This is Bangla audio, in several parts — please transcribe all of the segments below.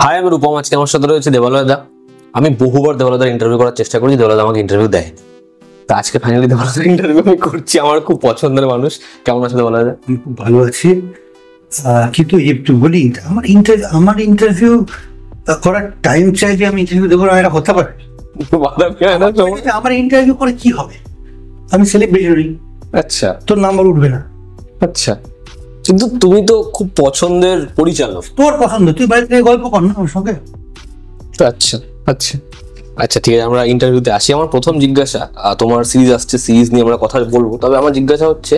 হাই, আমি রূপম। আজকে আমার সাথে রয়েছে দেবালয় দা। আমি বহুবার দেবালয়দার ইন্টারভিউ করার চেষ্টা করেছি, দেবালয় আমাকে ইন্টারভিউ দেয়। তো আজকে ফাইনালি দেবালয়দার ইন্টারভিউ আমি করছি। আমার খুব পছন্দের মানুষ। কেমন আছে দেবালয় দা? আমি খুব ভালো আছি, কিন্তু একটু বলি, আমার ইন্টারভিউ করার টাইম চাইলে আমি ইন্টারভিউ দেবো না, এটা হতে পারে? আমার ইন্টারভিউ করে কি হবে? আমি সেলিব্রিটি। আচ্ছা, তোর নাম্বার উঠবে না। আচ্ছা, কিন্তু তুমি তো খুব পছন্দের পরিচালক। তোর পছন্দ, তুই বাড়ি থেকে গল্প কর না আমার সঙ্গে। আচ্ছা আচ্ছা আচ্ছা, ঠিক আছে, আমরা ইন্টারভিউতে আসি। আমার প্রথম জিজ্ঞাসা, তোমার সিরিজ আসছে, সিরিজ নিয়ে আমরা কথা বলবো, তবে আমার জিজ্ঞাসা হচ্ছে,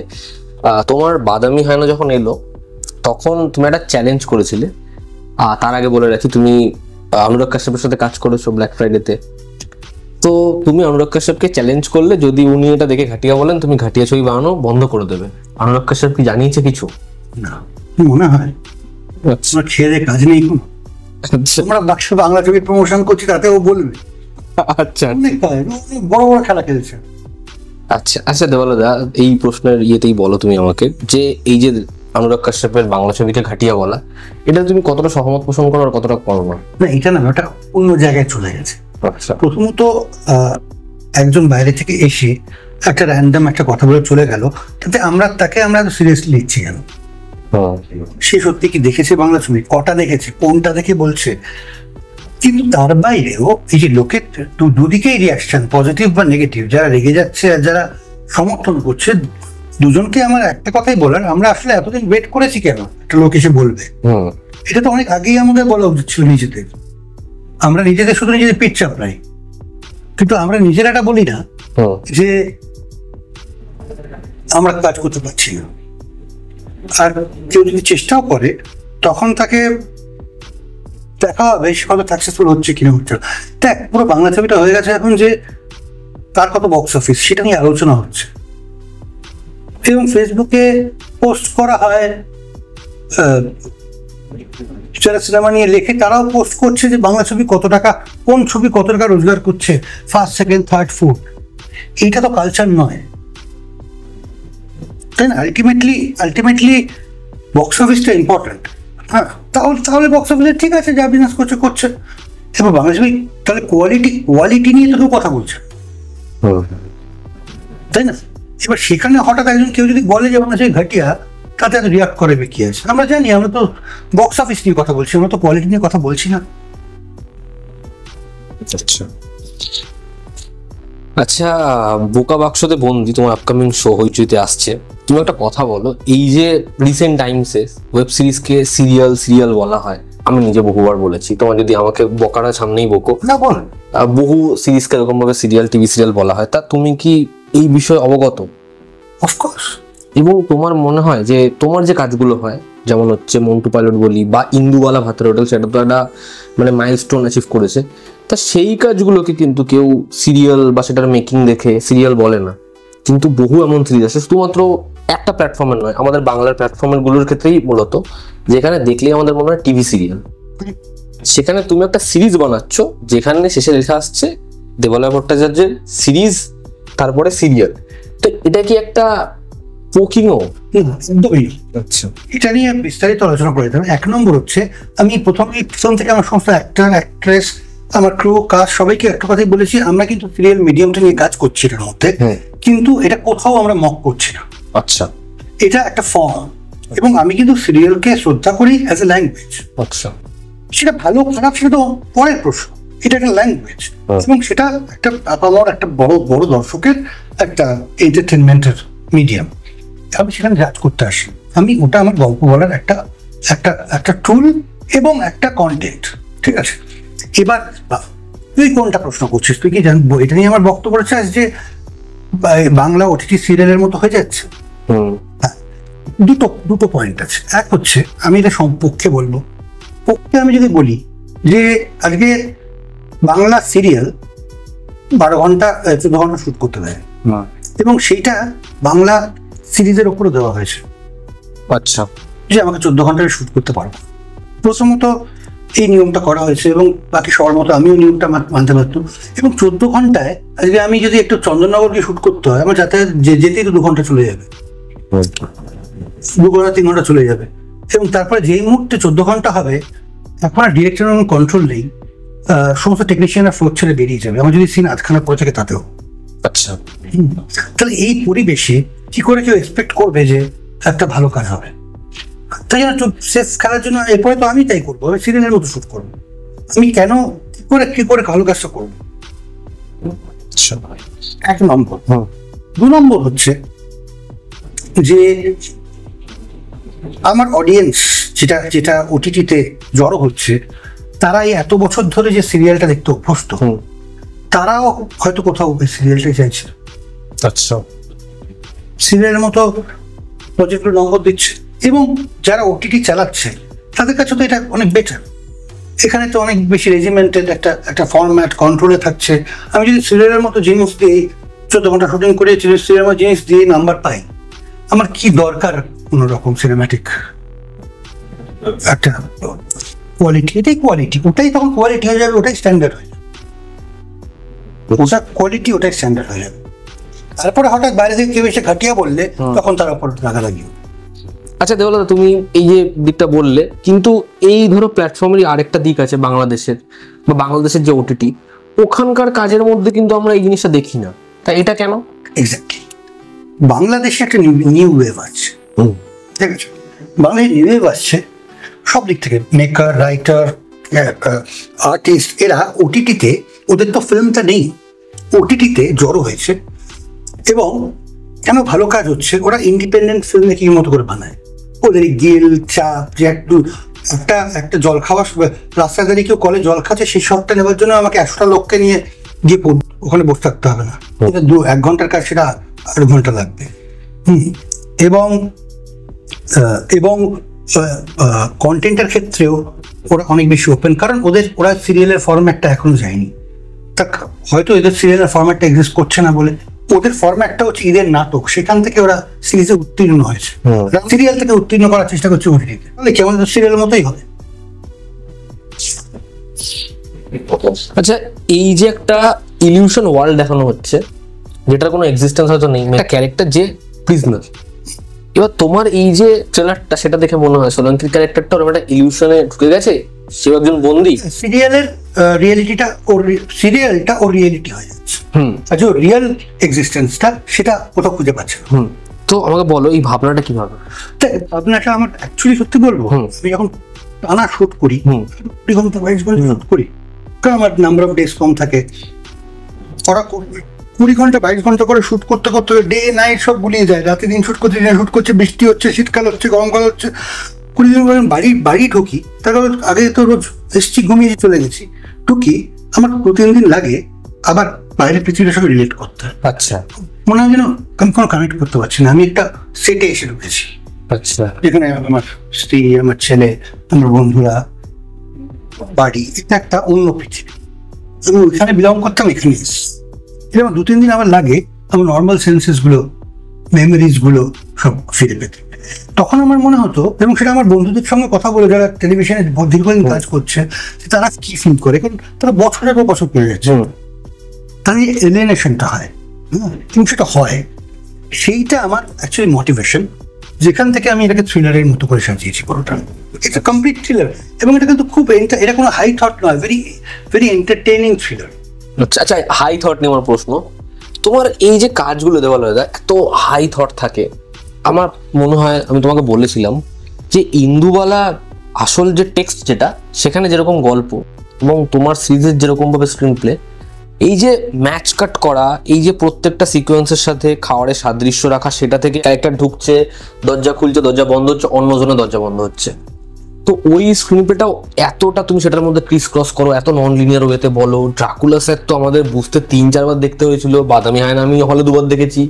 তোমার বাদামি হায়না যখন এলো তখন তুমি একটা চ্যালেঞ্জ করেছিলে। তার আগে বলে রাখি, তুমি অনুরাগ কাশ্যপের সাথে কাজ করেছো ব্ল্যাক ফ্রাইডেতে। তো তুমি অনুরাগ কাশ্যপকে চ্যালেঞ্জ করলে যদি উনি এটা দেখে ঘাটিয়া বলেন, তুমি ঘাটিয়া ছবি বানানো বন্ধ করে দেবে। অনুরাগ কাশ্যপ কি জানিয়েছে কিছু? না, মনে হয় তোমার খেয়ে কাজ নেই কোনো। আমরা বাংলা ছবির প্রমোশন করছি, তাতেও বলবে। আচ্ছা, বড় বড় খেলা খেলছে। আচ্ছা আচ্ছা, দেবালয় দা, এই প্রশ্নের ইয়েতেই বলো তুমি আমাকে, যে এই যে অনুরাগ কাশ্যপের বাংলা ছবিকে ঘাটিয়া বলা, এটা তুমি কতটা সহমত পোষণ করো আর কতটা করো না? এটা না, ওটা অন্য জায়গায় চলে গেছে। আচ্ছা, প্রথমত একজন বাইরে থেকে এসে একটা র্যান্ডম একটা কথা বলে চলে গেল, তাতে আমরা সিরিয়াসলি নিচ্ছি কেন? সে সত্যি কি দেখেছে বাংলা ছবি? কটা দেখেছে? কোনটা দেখে বলছে? কিন্তু তার বাইরেও এই যে লোকের দুদিকেই রিয়াকশন, পজিটিভ বা নেগেটিভ, যারা রেগে যাচ্ছে আর যারা সমর্থন করছে, দুজনকে আমার একটা কথাই বলার, আমরা আসলে এতদিন ওয়েট করেছি কেন একটা লোক এসে বলবে? এটা তো অনেক আগেই আমাদের বলা উচিত ছিল নিজেদের। আমরা নিজেদের শুধু নিজেদের পিঠ চাপড়াই, কিন্তু আমরা নিজেরা এটা বলি না যে আমরা কাজ করতে পারছি না। আর কেউ যদি চেষ্টাও করে, তখন তাকে দেখা হবে সে কত সাকসেসফুল হচ্ছে কিনা হচ্ছে। দেখ, পুরো বাংলা ছবিটা হয়ে গেছে এখন যে তার কত বক্স অফিস, সেটা নিয়ে আলোচনা হচ্ছে এবং ফেসবুকে পোস্ট করা হয়। যারা সিনেমা নিয়ে লেখে তারাও পোস্ট করছে যে বাংলা ছবি কত টাকা, কোন ছবি কত টাকা রোজগার করছে, ফার্স্ট, সেকেন্ড, থার্ড, ফোর্থ। এইটা তো কালচার নয়, তাই না? আলটিমেটলি বক্স অফিসটা ইম্পর্টেন্ট। হ্যাঁ, তাহলে বক্স অফিসে ঠিক আছে, যা বিজনেস করছে। এবার বাংলা ছবি তাহলে কোয়ালিটি নিয়ে তো কেউ কথা বলছে, তাই না? এবার সেখানে হঠাৎ কেউ যদি বলে যে বাংলা ছবি ঘাটিয়া, তাতে এত রিয়াক্ট করে কি আছে? আমরা জানি, আমরা তো বক্স অফিস নিয়ে কথা বলছি, আমরা তো কোয়ালিটি নিয়ে কথা বলছি না। আচ্ছা আচ্ছা, বোকা বাক্সতে বন্দি তোমার আপকামিং শো হইচইতে আসছে। তুমি একটা কথা বলো, এই যে রিসেন্ট টাইমসে ওয়েব সিরিজকে সিরিয়াল বলা হয়, আমি নিজে বহুবার বলেছি, তোমার যদি আমাকে বকাটা সামনেই বকো না, বল। বহু সিরিজকে এরকম ভাবে টিভি সিরিয়াল বলা হয়, তা তুমি কি এই বিষয়ে অবগত? অফকোর্স। এবং তোমার মনে হয় যে তোমার যে কাজগুলো হয়, যেমন হচ্ছে মন্টু পাইলট বলি বা ইন্দুবালা ভাতের হোটেল, সেটা তো একটা মানে মাইলস্টোন অ্যাচিভ করেছে, তা সেই কাজগুলোকে কিন্তু কেউ সিরিয়াল বা সেটার মেকিং দেখে সিরিয়াল বলে না। কিন্তু বহু এমন সিরিজ আছে, শুধুমাত্র একটা প্ল্যাটফর্মের নয়, আমাদের বাংলার প্ল্যাটফর্মের গুলোর ক্ষেত্রেই মূলত, যেখানে দেখলেই আমাদের মনে হয় টিভি সিরিয়াল। সেখানে তুমি একটা সিরিজ বানাচ্ছ, যেখানে শেষে লেখা আসছে দেবালয় ভট্টাচার্যের সিরিজ, তারপরে সিরিয়াল। তো এটা কি একটা পোকিংও? একদমই। আচ্ছা, এটা নিয়ে বিস্তারিত আলোচনা করে দিতে হবে। এক নম্বর হচ্ছে, আমি প্রথম থেকে আমার সমস্ত অ্যাক্টর, অ্যাক্ট্রেস, আমার ক্রু, কাস্ট সবাইকে একটা কথাই বলেছি, আমরা কিন্তু সিরিয়াল মিডিয়ামটা নিয়ে কাজ করছি এটার মধ্যে, কিন্তু এটা কোথাও আমরা মক করছি না। আচ্ছা, এটা একটা ফর্ম, এবং আমি কিন্তু সিরিয়ালকে শ্রদ্ধা করি অ্যাজ এ ল্যাঙ্গুয়েজ। আচ্ছা, সেটা ভালো খারাপ সেটা তো পরের প্রশ্ন, এটা একটা ল্যাঙ্গুয়েজ, এবং সেটা একটা আমার একটা বড় দর্শকের একটা এন্টারটেনমেন্টের মিডিয়াম। আমি সেখানে জাজ করতে আসি, আমি ওটা আমার গল্প বলার একটা টুল এবং একটা কন্টেন্ট, ঠিক আছে? এবার তুই কোনটা প্রশ্ন করছিস? তুই কি জানবো এটা নিয়ে আমার বক্তব্য চাস যে বাংলা ওটিটি সিরিয়ালের মতো হয়ে যাচ্ছে? হ্যাঁ, দুটো পয়েন্ট আছে। এক হচ্ছে, আমি এটা পক্ষে বলবো। পক্ষে আমি যদি বলি যে আজকে বাংলা সিরিয়াল 12 ঘন্টা 14 ঘন্টা শুট করতে দেয়, এবং সেইটা বাংলা সিরিজের ওপরে দেওয়া হয়েছে। আচ্ছা, যে আমাকে 14 ঘন্টায় শুট করতে পারবো। প্রথমত এই নিয়মটা করা হয়েছে, এবং বাকি সবার মতো আমিও নিয়মটা মানতে পারতাম। এবং 14 ঘন্টায় আজকে আমি যদি একটু চন্দননগরকে শুট করতে হয়, আমার যাতায়াত যেতেই তো 2 ঘন্টা চলে যাবে, 2 ঘন্টা 3 ঘন্টা চলে যাবে। এবং তারপরে যেই মুহূর্তে 14 ঘন্টা হবে, এখন আর ডিরেক্টর কন্ট্রোল নেই, সমস্ত টেকনিশিয়ানরা ফ্লোর ছেড়ে বেরিয়ে যাবে, আমার যদি সিন আধখানা পড়ে থাকে তাতেও। আচ্ছা, তাহলে এই পরিবেশে কি করে কেউ এক্সপেক্ট করবে যে একটা ভালো কাজ হবে? তাই জন্য সেফ খেলার জন্য এরপরে তো আমি তাই করবো, আমি সিরিয়ালের মতো শুট করবো। আমি কেন কি করে ভালো কাজটা করবো? এক নম্বর। 2 নম্বর হচ্ছে যে আমার অডিয়েন্স যেটা ওটিটিতে জড়ো হচ্ছে, তারা এই এত বছর ধরে যে সিরিয়ালটা দেখতে অভ্যস্ত, তারাও হয়তো কোথাও সিরিয়ালটাই চাইছে। আচ্ছা, সিরিয়ালের মতো প্রজেক্টগুলো নম্বর দিচ্ছে, এবং যারা ওটিটি চালাচ্ছে তাদের কাছে তো এটা অনেক বেটার। এখানে তো অনেক বেশি রেজিমেন্টেড একটা ফরম্যাট কন্ট্রোলে থাকছে। আমি যদি সিরিয়ালের মতো জিনিস দিয়ে 14 ঘন্টা শুটিং করে সিরিয়ালের মতো জিনিস দিয়ে নাম্বার পাই, আমার কি দরকার কোনো রকম সিনেম্যাটিক একটা কোয়ালিটি? এটাই কোয়ালিটি, ওটাই তখন কোয়ালিটি হয়ে যাবে, ওটাই স্ট্যান্ডার্ড হয়ে যাবে, ওটা কোয়ালিটি, ওটাই স্ট্যান্ডার্ড হয়ে যাবে। তারপরে হঠাৎ বাইরে থেকে কেউ এসে ঘাটিয়া বললে তখন তার উপর রাগারাগি। আচ্ছা দেবলতা, তুমি এই যে দিকটা বললে, কিন্তু এই ধরো প্ল্যাটফর্মেরই আরেকটা দিক আছে বাংলাদেশের, বা বাংলাদেশের যে ওটিটি, ওখানকার কাজের মধ্যে কিন্তু আমরা এই জিনিসটা দেখি না। তাই এটা কেন? এক্স্যাক্টলি, বাংলাদেশে একটা নিউ ওয়েভ আছে, ঠিক আছে? বাংলাদেশে নিউ ওয়েভ আসছে সব দিক থেকে, মেকার, রাইটার, আর্টিস্ট, এরা ওটিটিতে, ওদের তো ফিল্মটা নেই, ওটিটিতে জড়ো হয়েছে। এবং কেন ভালো কাজ হচ্ছে, ওরা ইন্ডিপেন্ডেন্ট ফিল্ম কি মতো করে বানায়, ওদের গিল চাপ, যে একটা জল খাওয়ার রাস্তায় দাঁড়িয়ে কেউ কলে জল খাচ্ছে, সেই শটটা নেওয়ার জন্য আমাকে 100টা লোককে নিয়ে গিয়ে ওখানে বসে থাকতে হবে না, 1 ঘন্টার কাজ সেটা 8 ঘন্টা লাগবে। এবং কন্টেন্টের ক্ষেত্রেও ওরা অনেক বেশি ওপেন, কারণ ওরা সিরিয়ালের ফরম্যাটটা এখনো যায়নি। তা হয়তো এদের সিরিয়ালের ফরম্যাটটা এক্সিস্ট করছে না বলে, ওদের ফরম্যাটটা হচ্ছে ঈদের নাটক, সেখান থেকে ওরা সিরিজে উত্তীর্ণ হয়েছে, সিরিয়াল থেকে উত্তীর্ণ করার চেষ্টা করছে ওটিটিতে, তাহলে কেমন সিরিয়ালের মতোই হবে। আচ্ছা, এই যে একটা ইলিউশন ওয়ার্ল্ড দেখানো হচ্ছে, যেটার কোনো এক্সিস্টেন্স হয়তো নেই, একটা ক্যারেক্টার যে প্রিজনার, এবার তোমার এই যে ট্রেলারটা, সেটা দেখে মনে হয় সোলাঙ্কির ক্যারেক্টারটা ওরকম একটা ইলিউশনে ঢুকে গেছে, সে একজন বন্দী। সিরিয়ালের রিয়েলিটিটা ওর রিয়েলিটি হয়ে যাচ্ছে, আর যে রিয়েল এক্সিস্টেন্সটা সেটা কোথাও খুঁজে পাচ্ছে না। তো আমাকে বলো, এই ভাবনাটা কিভাবে? ভাবনাটা আমার অ্যাকচুয়ালি সত্যি বলবো, আমি যখন টানা শুট করি, 20 ঘন্টা 22 ঘন্টা শুট করি, কারণ আমার নাম্বার অফ ডেজ কম থাকে, ওরা 20 ঘন্টা 22 ঘন্টা করে শুট করতে করতে ডে নাইট সব গুলিয়ে যায়, রাতে দিন শুট করতে, দিনে শুট করছে, বৃষ্টি হচ্ছে, শীতকাল হচ্ছে, গরমকাল হচ্ছে, 20 দিন পরে বাড়ি ঢুকি, তারপর আগে তো রোজ এসছি, ঘুমিয়ে চলে গেছি, ঢুকি, আমার 2-3 দিন লাগে আবার বাইরের পৃথিবীর সঙ্গে রিলেট করতে। আচ্ছা, মনে হয় যেন আমি কোনো কানেক্ট করতে পারছি না, আমি একটা সেটে এসে ঢুকেছি। আচ্ছা, যেখানে আমার স্ত্রী, আমার ছেলে, আমার বন্ধুরা, বাড়ি, এটা একটা অন্য পৃথিবী, আমি ওইখানে বিলং করতাম, এখানে এরকম 2-3 দিন আমার লাগে আমার নর্মাল সেন্সেস গুলো, মেমোরিজ গুলো সব ফিরে পেতে। তখন আমার মনে হতো, এবং সেটা আমার বন্ধুদের সঙ্গে কথা বলে, যারা টেলিভিশনে দীর্ঘদিন কাজ করছে, তারা কি ফিল করে, কারণ তারা বছরের পর বছর পেয়ে যাচ্ছে, তাদের এলিয়েনেশনটা হয়, কিন্তু সেটা হয়, সেইটা আমার অ্যাকচুয়ালি মোটিভেশন, যেখান থেকে আমি এটাকে থ্রিলারের মতো করে সাজিয়েছি পুরোটা। এটা কমপ্লিট থ্রিলার, এবং এটা কিন্তু খুব, এটা কোনো হাই থট নয়, ভেরি ভেরি এন্টারটেইনিং থ্রিলার। আচ্ছা, হাই থট নিয়ে আমার প্রশ্ন, তোমার এই যে কাজগুলো দেওয়া এত হাই থট থাকে, আমার মনে হয় আমি তোমাকে বলেছিলাম যে ইন্দুবালা আসল যে টেক্সট, যেটা সেখানে যেরকম গল্প, এবং তোমার সিরিজের যেরকম ভাবে স্ক্রিন প্লে, এই যে ম্যাচ কাট করা, এই যে প্রত্যেকটা সিকোয়েন্সের সাথে খাওয়ারের সাদৃশ্য রাখা, সেটা থেকে ক্যারেক্টার ঢুকছে, দরজা খুলছে, দরজা বন্ধ হচ্ছে, অন্যজনের দরজা বন্ধ হচ্ছে, তো ওই স্ক্রিন প্লেটাও এতটা তুমি সেটার মধ্যে ক্রিস ক্রস করো, এত নন লিনিয়ার ওয়েতে বলো। ড্রাকুলা স্যার তো আমাদের বুঝতে 3-4 বার দেখতে হয়েছিল, বাদামি হায়না আমি হলে 2 বার দেখেছি।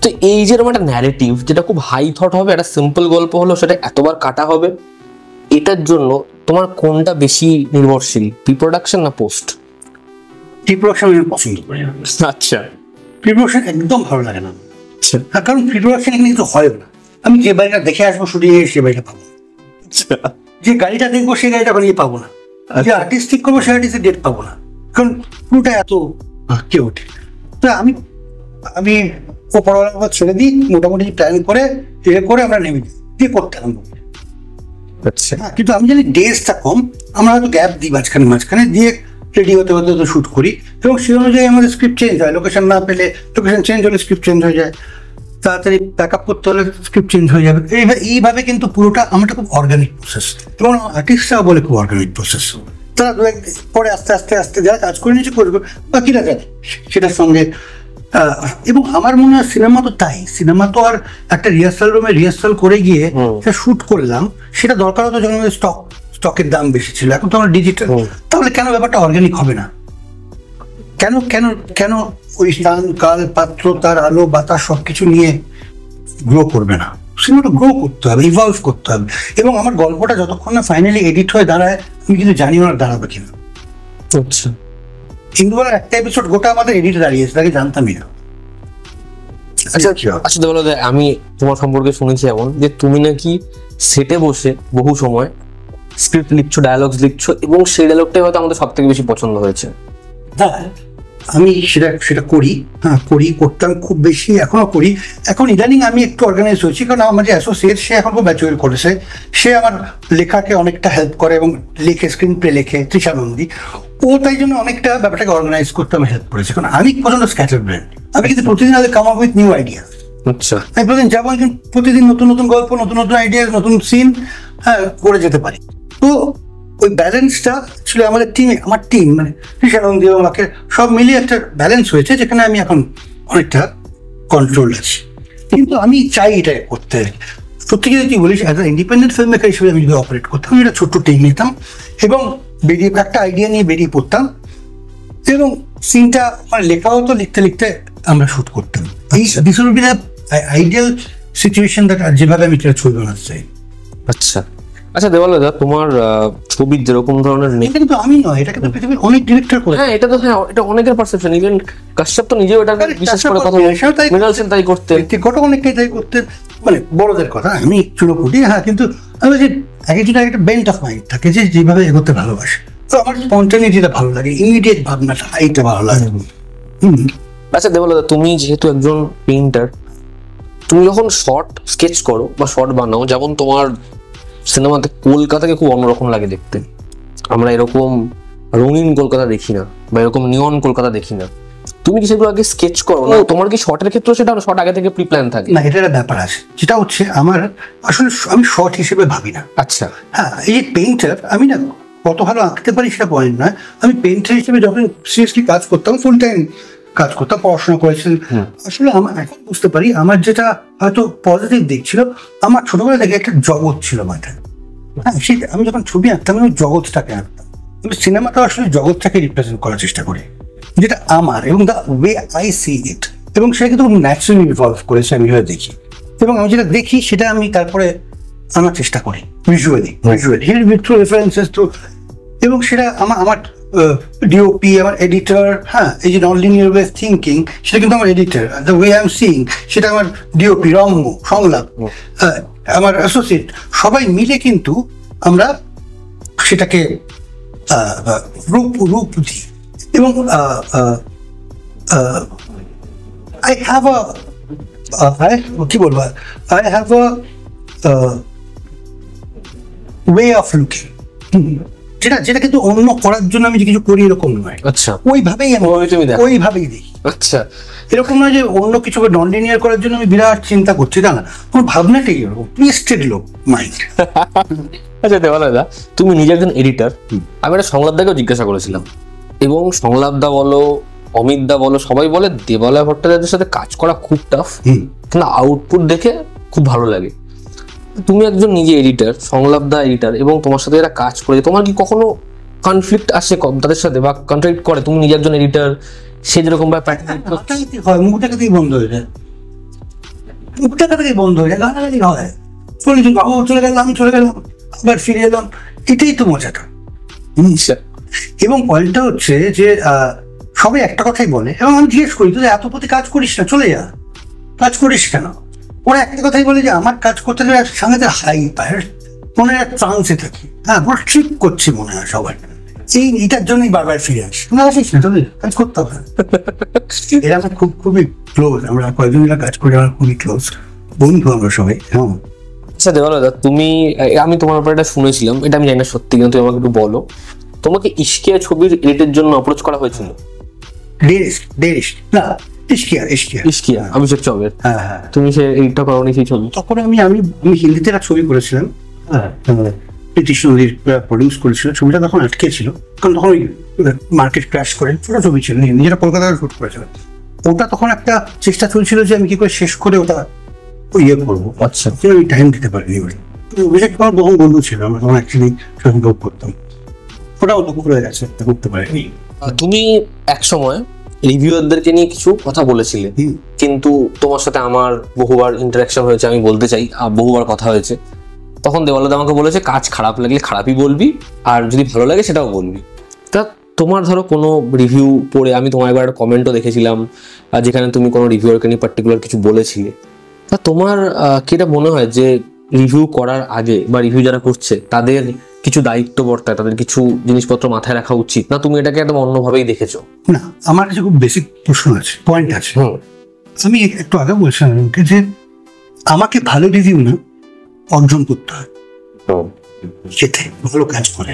তো এই যে একটা ন্যারেটিভ, যেটা খুব হাই থট হবে, একটা সিম্পল গল্প হলো, সেটা এতবার কাটা হবে, এটার জন্য তোমার কোনটা বেশি নির্ভরশীল, প্রি প্রোডাকশন না পোস্ট? প্রি প্রোডাকশন আমি পছন্দ করি না। আচ্ছা, প্রি প্রোডাকশন একদম ভালো লাগে না, আচ্ছা, কারণ প্রি প্রোডাকশন এখানে কিছু হয় না। আমি যে বাড়িটা দেখে আসবো শুটিং এ, সে বাড়িটা পাবো, যে গাড়িটা দেখবো সেই গাড়িটা বানিয়ে পাবো না, যে আর্টিস্ট ঠিক করবো সেই আর্টিস্টের ডেট পাবো না, কারণ পুরোটা এত কে ওঠে। তো আমি ওপরওয়ালা ছেড়ে দিই, মোটামুটি প্ল্যান করে আমরা নেমে দিয়ে করতে আরম্ভ করি। আচ্ছা হ্যাঁ, কিন্তু আমি জানি ডেজটা কম, আমরা হয়তো গ্যাপ দিই মাঝখানে মাঝখানে, দিয়ে রেডি হতে হতে হতে শ্যুট করি, এবং সেই অনুযায়ী আমাদের স্ক্রিপ্ট চেঞ্জ হয়। লোকেশন না পেলে, লোকেশন চেঞ্জ হলে স্ক্রিপ্ট চেঞ্জ হয়ে যায়, তাড়াতাড়ি ব্যাক আপ করতে হলে স্ক্রিপ্ট চেঞ্জ হয়ে যাবে। এইভাবে কিন্তু পুরোটা আমারটা খুব অর্গানিক প্রসেস, এবং আর্টিস্টরাও বলে খুব অর্গানিক প্রসেস। তারা দু এক পরে আস্তে আস্তে আস্তে যারা কাজ করে নিচ্ছে করবে, বাকিরা যায় সেটার সঙ্গে। এবং আমার মনে হয় সিনেমা তো তাই, সিনেমা তো আর একটা রিহার্সাল রুমে রিহার্সাল করে গিয়ে শুট করলাম, সেটা দরকার হতো যখন স্টকের দাম বেশি ছিল। এখন তো আমরা ডিজিটাল, তাহলে কেন ব্যাপারটা অর্গানিক হবে না? কেন কেন কেন ওই স্থান কাল পাত্র তার আলো বাতাস সবকিছু নিয়ে গ্রো করবে না? সিনেমাটা গ্রো করতে হবে, ইভলভ করতে হবে। এবং আমার গল্পটা যতক্ষণ না ফাইনালি এডিট হয়ে দাঁড়ায়, আমি কিন্তু জানিও না দাঁড়াবে কিনা। আচ্ছা ইন্দুবালার একটা এপিসোড গোটা আমাদের এডিটে দাঁড়িয়েছে, তাকে জানতামই না। আচ্ছা আচ্ছা বলো, আমি তোমার সম্পর্কে শুনেছি এমন যে তুমি নাকি সেটে বসে বহু সময় স্ক্রিপ্ট লিখছো, ডায়ালগস লিখছো, এবং সেই ডায়লগটাই হয়তো আমাদের সব থেকে বেশি পছন্দ হয়েছে। হ্যাঁ, আমি সেটা করি, হ্যাঁ করতাম খুব বেশি, এখনো করি। এখন ইদানিং আমি একটু অর্গানাইজ হয়েছি, কারণ আমার যে অ্যাসোসিয়েট সে এখন খুব ম্যাচুয়ার করেছে, সে আমার লেখাকে অনেকটা হেল্প করে এবং লেখে, স্ক্রিন প্লে লেখে, তৃষা নন্দী। ও তাই জন্য অনেকটা ব্যাপারটাকে অর্গানাইজ করতে আমি হেল্প করেছে। কারণ আমি প্রচন্ড স্ক্যাটার ব্রেন, আমি কিন্তু প্রতিদিন আগে come up with new idea. আচ্ছা, আমি প্রতিদিন যাবো, প্রতিদিন নতুন নতুন গল্প, নতুন নতুন আইডিয়া, নতুন সিন, হ্যাঁ করে যেতে পারি। তো ওই ব্যালেন্সটা আসলে আমাদের টিমে, আমার টিম মানে কৃষানন্দী এবং আমাকে সব মিলিয়ে একটা ব্যালেন্স হয়েছে, যেখানে আমি এখন অনেকটা কন্ট্রোল আছি। কিন্তু আমি চাই এটা করতে। সত্যি যদি তুই বলিস, অ্যাজ ইন্ডিপেন্ডেন্ট ফিল্ম মেকার হিসেবে আমি যদি অপারেট করতাম, আমি একটা ছোট্ট টিম নিতাম এবং বেরিয়ে একটা আইডিয়া নিয়ে বেরিয়ে পড়তাম, এবং সিনটা মানে লেখা হতো, লিখতে লিখতে আমরা শুট করতাম। এই this will be the ideal situation that, যেভাবে আমি এটা ছবি বানাতে চাই। আচ্ছা আচ্ছা দেওয়ালদা, তোমার ছবির যেরকম ধরনের এটা কিন্তু আমি নয়, এটা কিন্তু পৃথিবীর অনেক ডিরেক্টর করে। হ্যাঁ এটা তো, হ্যাঁ এটা অনেকের পারসেপশন। ইভেন কাশ্যপ তো নিজেও এটা বিশেষ করে কথা বলছেন, মৃণাল সেন তাই করতেন, ব্যক্তিগত অনেকেই তাই করতেন, মানে বড়দের কথা আমি চুনোপুটি। হ্যাঁ, কিন্তু আমি যে একজনের একটা বেন্ট অফ মাইন্ড থাকে, যে যেভাবে এগোতে ভালোবাসে। তো আমার স্পন্টানিটিটা ভালো লাগে, ইমিডিয়েট ভাবনাটা এইটা ভালো লাগে। আচ্ছা দেওয়ালদা, তুমি যেহেতু একজন পেইন্টার, তুমি যখন শর্ট স্কেচ করো বা শর্ট বানাও, যেমন তোমার সিনেমাতে কলকাতাকে খুব অন্যরকম লাগে দেখতে। আমরা এরকম রঙিন কলকাতা দেখি না, বা এরকম নিয়ন কলকাতা দেখি না। তুমি কি সেগুলো আগে স্কেচ করো না? তোমার কি শর্টের ক্ষেত্রে সেটা শর্ট আগে থেকে প্রি প্ল্যান থাকে? না, এটা একটা ব্যাপার আছে, যেটা হচ্ছে আমার আসলে আমি শর্ট হিসেবে ভাবি না। আচ্ছা, হ্যাঁ, এই যে পেইন্টার, আমি না কত ভালো আঁকতে পারি সেটা পয়েন্ট নয়। আমি পেইন্টার হিসেবে যখন সিরিয়াসলি কাজ করতাম, ফুল টাইম কাজ করতাম, পড়াশোনা করেছি, আসলে আমার এখন বুঝতে পারি আমার যেটা হয়তো পজিটিভ দিক ছিল, আমার ছোটবেলা থেকে একটা জগৎ ছিল মাথায়। হ্যাঁ, সেটা আমি যখন ছবি আঁকতাম, আমি জগৎটাকে আঁকতাম। আমি সিনেমাটা আসলে জগৎটাকে রিপ্রেজেন্ট করার চেষ্টা করি, যেটা আমার এবং দ্য ওয়ে আই সি ইট, এবং সেটা কিন্তু ন্যাচারালি ইভলভ করেছে, আমি যেটা দেখি। এবং আমি যেটা দেখি সেটা আমি তারপরে আনার চেষ্টা করি ভিজুয়ালি থ্রু রেফারেন্সেস থ্রু। এবং সেটা আমার ডিওপি, আমার এডিটর, হ্যাঁ এই যে নন লিনিয়ার ওয়ে থিঙ্কিং, সেটা কিন্তু আমার editor. The way I am seeing, সেটা আমার ডিওপি, রঙ্গ, সংলাপ, আমার অ্যাসোসিয়েট, সবাই মিলে কিন্তু আমরা সেটাকে রূপ দিই। এবং আই হ্যাভ কি বলবো, I have way of looking, যেটা কিন্তু অন্য করার জন্য আমি যে কিছু করি এরকম নয়। আচ্ছা, ওইভাবেই আমি ওইভাবেই দিই। আচ্ছা, এরকম নয় যে অন্য কিছু নন লিনিয়ার করার জন্য আমি বিরাট চিন্তা করছি, না, আমার ভাবনাটাই এরকম টুইস্টেড লোক মাইন্ড। আচ্ছা দেওয়ালদা, তুমি নিজে একজন এডিটর। আমি একটা সংলাপদাকেও জিজ্ঞাসা করেছিলাম, এবং সংলাপদা বলো, অমিত দা বলো, সবাই বলে দেবালয় ভট্টাচার্যের সাথে কাজ করা খুব টাফ, কিন্তু আউটপুট দেখে খুব ভালো লাগে। তুমি একজন নিজে এডিটর, সংলাপদা এডিটর, এবং তোমার সাথে এরা কাজ করে, তোমার কি কখনো কনফ্লিক্ট আসে তাদের সাথে, বা কন্ট্রাডিক্ট করে? তুমি নিজে একজন এডিটর, সে যেরকম হয়, মুখটা থেকেই বন্ধ হয়ে যায়, গালাগালি হয়, চলে গেলাম, আমি চলে গেলাম, আবার ফিরে এলাম, এটাই তো মজাটা। এবং পয়েন্টটা হচ্ছে যে সবাই একটা কথাই বলে, এবং আমি জিজ্ঞেস করি, তুই এত প্রতি কাজ করিস না, চলে যা, কাজ করিস কেন? ওরা একটা কথাই বলে যে আমার কাজ করতে গেলে সঙ্গে হাই পায়, মনে হয় ট্রান্সে থাকি, হ্যাঁ পুরো ট্রিপ করছি মনে হয় সবাই, এইটার জন্যই বারবার ফিরে আসিস না, চলে কাজ করতে হবে। এরা আমার খুবই ক্লোজ, আমরা কয়েকজন কাজ করি, আমার খুবই ক্লোজ বন্ধু আমরা সবাই। হ্যাঁ, আচ্ছা দেবালয়দা, তুমি আমি তোমার ব্যাপারে এটা শুনেছিলাম, এটা আমি জানি না সত্যি, কিন্তু তুমি আমাকে একটু বলো, তোমাকে ইশকিয়া ছবির এডিটের জন্য অ্যাপ্রোচ করা হয়েছিল? না, ইশকিয়া ইশকিয়া অভিষেক চবের, হ্যাঁ হ্যাঁ। তুমি সে এইটা করোনি সেই ছবি? তখন আমি আমি আমি হিন্দিতে একটা ছবি করেছিলাম, হ্যাঁ, প্রীতিশ নদীর প্রডিউস করেছিল ছবিটা, তখন আটকে ছিল কারণ তখন ওই মার্কেট ক্র্যাশ করে, ছোট ছবি ছিল নিজেরা কলকাতায় শুট করেছিলাম। ওটা তখন একটা চেষ্টা চলছিল যে আমি কি করে শেষ করে ওটা ইয়ে করবো, আচ্ছা, আমি টাইম দিতে পারিনি বলে। অভিষেক আমার বহু বন্ধু ছিল, আমরা তখন অ্যাকচুয়ালি সঙ্গে করতাম, ওটা অন্য করে গেছে, করতে পারিনি। তুমি এক সময় রিভিউয়ারদেরকে নিয়ে কিছু কথা বলেছিলে, কিন্তু তোমার সাথে আমার বহুবার ইন্টারাকশন হয়েছে, আমি বলতে চাই বহুবার কথা হয়েছে। তখন দেবালয়দা আমাকে বলেছে কাজ খারাপ লাগলে খারাপই বলবি, আর যদি ভালো লাগে সেটাও বলবি। তা তোমার ধরো কোনো রিভিউ পড়ে, আমি তোমার একবার একটা কমেন্টও দেখেছিলাম যেখানে তুমি কোনো রিভিউয়ারকে নিয়ে পার্টিকুলার কিছু বলেছিলে। তা তোমার কি এটা মনে হয় যে রিভিউ করার আগে বা রিভিউ যারা করছে তাদের কিছু দায়িত্ব বর্তায়, তাদের কিছু জিনিসপত্র মাথায় রাখা উচিত, না তুমি এটাকে একদম অন্যভাবেই দেখেছো? না, আমার কাছে খুব বেসিক প্রশ্ন আছে, পয়েন্ট আছে। আমি একটু আগে বলছিলাম যে আমাকে ভালো রিভিউ না অর্জন করতে হয়, যেতে ভালো কাজ করে।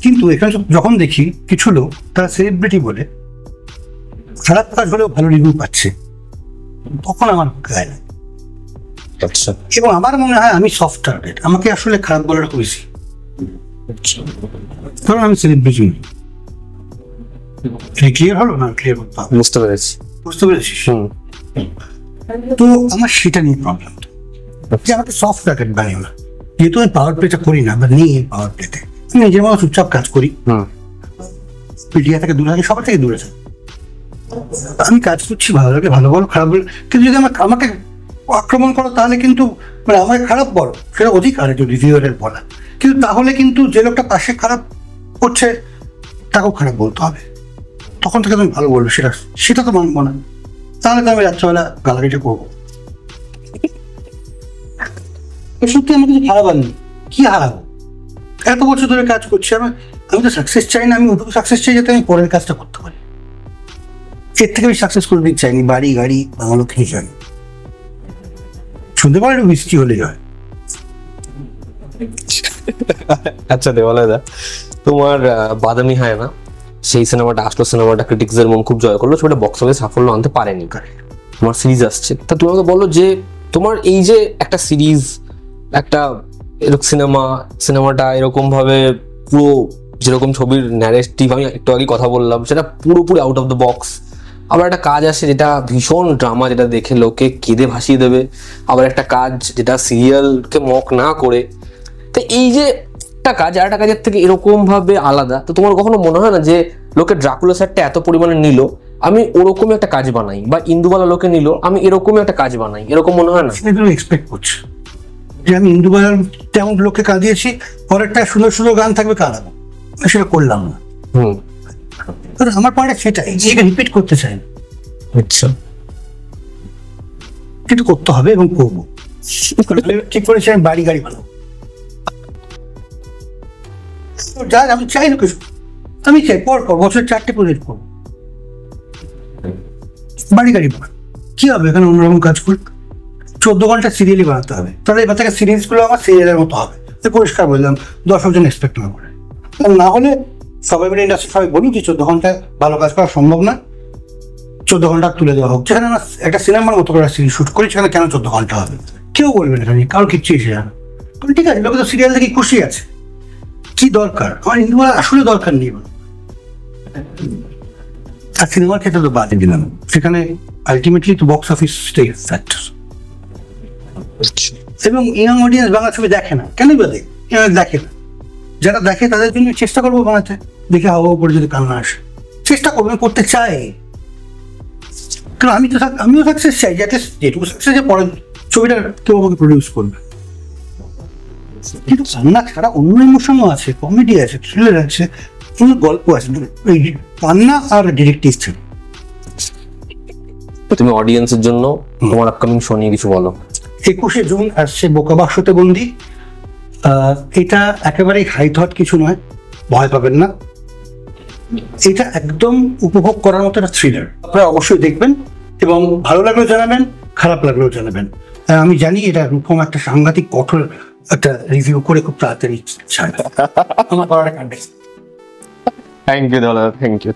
কিন্তু এখানে যখন দেখি কিছু লোক তারা সেলিব্রিটি বলে খারাপ কাজ হলেও ভালো রিভিউ পাচ্ছে, তখন আমার গায়ে লাগে। আচ্ছা, এবং আমার মনে হয় আমি সফট টার্গেট, আমাকে আসলে খারাপ বলাটা হয়েছি, কারণ আমি সেলিব্রিটি নই। ক্লিয়ার হলো না? ক্লিয়ার করতে হবে, বুঝতে পেরেছি। বুঝতে পেরেছিস? তো আমার সেটা নিয়ে প্রবলেম, যে আমাকে সফট টার্গেট বানিও না। যেহেতু আমি পাওয়ার প্লেটা করি না বা নেই পাওয়ার প্লেতে, আমি নিজের মতো চুপচাপ কাজ করি, মিডিয়া থেকে দূরে থাকি, সবার থেকে দূরে থাকি। আমি কাজ করছি, ভালো লাগে ভালো বলো, খারাপ বলো, কিন্তু যদি আমাকে আক্রমণ করো তাহলে কিন্তু মানে আমাকে খারাপ বলো, সেটা অধিকার একজন রিভিউয়ারের বলা, কিন্তু তাহলে কিন্তু যে লোকটা পাশে খারাপ করছে তাকেও খারাপ বলতে হবে, তখন থেকে তুমি ভালো বলবে, সেটা তো মানবো না, তাহলে তো আমি রাত্রেবেলা গালাগালিটা করবো। সত্যি আমি কিছু হারাবার নেই, কি হারাবো? এত বছর ধরে কাজ করছি, আমি তো সাকসেস চাই না, আমি ওটুকু সাকসেস চাই যাতে আমি পরের কাজটা করতে পারি। এর থেকে আমি সাকসেস করে দিতে চাইনি, বাড়ি গাড়ি ভালো খেয়ে চাই, শুনতে পারে মিষ্টি হলে হয়। আচ্ছা দেবালয়দা, তোমার বাদামি হায়না সেই সিনেমাটা আসলো, সিনেমাটা ক্রিটিক্সের মন খুব জয় করলো, সেটা বক্স অফিসে সাফল্য আনতে পারেনি। তোমার সিরিজ আসছে, তা তুমি আমাকে বলো যে তোমার এই যে একটা সিরিজ, একটা এরকম সিনেমাটা এরকম ভাবে পুরো যেরকম ছবির ন্যারেটিভ আমি একটু আগে কথা বললাম, সেটা পুরোপুরি আউট অফ দ্য বক্স। আবার একটা কাজ আসে যেটা ভীষণ ড্রামা, যেটা দেখে লোকে কেঁদে ভাসিয়ে দেবে, আবার একটা কাজ যেটা সিরিয়ালকে মক না করে। তো এই যে একটা কাজ আর একটা কাজের থেকে এরকম ভাবে আলাদা, তো তোমার কখনো মনে হয় না যে লোকে ড্রাকুলা স্যারটা এত পরিমাণে নিল, আমি ওরকমই একটা কাজ বানাই, বা ইন্দুবালা লোকে নিল, আমি এরকমই একটা কাজ বানাই, এরকম মনে হয় না? সেটা তুমি এক্সপেক্ট করছো যে আমি ইন্দুবালার তেমন লোককে কাঁদিয়েছি, পরেরটা সুন্দর সুন্দর গান থাকবে, কাঁদাবো, সেটা করলাম না। আমার পয়েন্ট সেটাই, এটা রিপিট করতে চাই না। আচ্ছা, কিন্তু করতে হবে এবং করবো, ঠিক করেছি আমি বাড়ি গাড়ি বানাবো, যা আমি চাই না কিছু, আমি চাই পর বছর 4টে প্রজেক্ট করবো, বাড়ি গাড়ি বানাবো, কি হবে এখানে অন্যরকম কাজ করি, 14 ঘন্টা সিরিয়ালই বানাতে হবে, তাহলে এবার থেকে সিরিজ গুলো আমার সিরিয়ালের মতো হবে, পরিষ্কার বললাম, দর্শকজন এক্সপেক্ট না করে, না হলে সবাই মিলে ইন্ডাস্ট্রি সবাই বলুন যে 14 ঘন্টায় ভালো কাজ করা সম্ভব না, 14 ঘন্টা তুলে দেওয়া হোক, যেখানে আমরা একটা সিনেমার মতো করে সিরিজ শুট করি, সেখানে কেন 14 ঘন্টা হবে? কেউ বলবে না, কারোর কিচ্ছু এসে যাবে, ঠিক আছে, লোকে তো সিরিয়াল থেকে খুশি আছে, কি দরকার? আমার ইন্দুবালা আসলে দরকার নেই, আর সিনেমার ক্ষেত্রে তো বাদে দিলাম, সেখানে আলটিমেটলি তো বক্স অফিস ফ্যাক্টর, এবং ইয়াং অডিয়েন্স বাংলা ছবি দেখে না, কেন দেখে না, যারা দেখে তাদের জন্য চেষ্টা করবো বানাতে, দেখে হাওয়া করে যদি কান্না আসে, চেষ্টা করবো, আমি করতে চাই, কারণ আমিও সাকসেস চাই, যাতে যেটুকু সাকসেস পরের ছবিটা কেউ আমাকে প্রডিউস করবে। কিন্তু কান্না ছাড়া অন্য ইমোশনও আছে, কমেডি আছে, থ্রিলার আছে, অন্য গল্প আছে, কান্না আর ডিটেকটিভ ছিল। তুমি অডিয়েন্সের জন্য তোমার আপকামিং শো নিয়ে কিছু বলো। 21শে জুন আসছে বোকা বাক্সতে বন্দি, এটা একেবারেই হাই থট কিছু নয়, ভয় পাবেন না, এটা একদম উপভোগ করার মতো একটা থ্রিলার, আপনারা অবশ্যই দেখবেন এবং ভালো লাগলে জানাবেন, খারাপ লাগলেও জানাবেন। আমি জানি এটা রূপম একটা সাংঘাতিক কঠোর একটা রিভিউ করে খুব তাড়াতাড়ি ছাড়বে। আমার করাটা কান্ডে। থ্যাংক ইউ দাদা, থ্যাংক ইউ।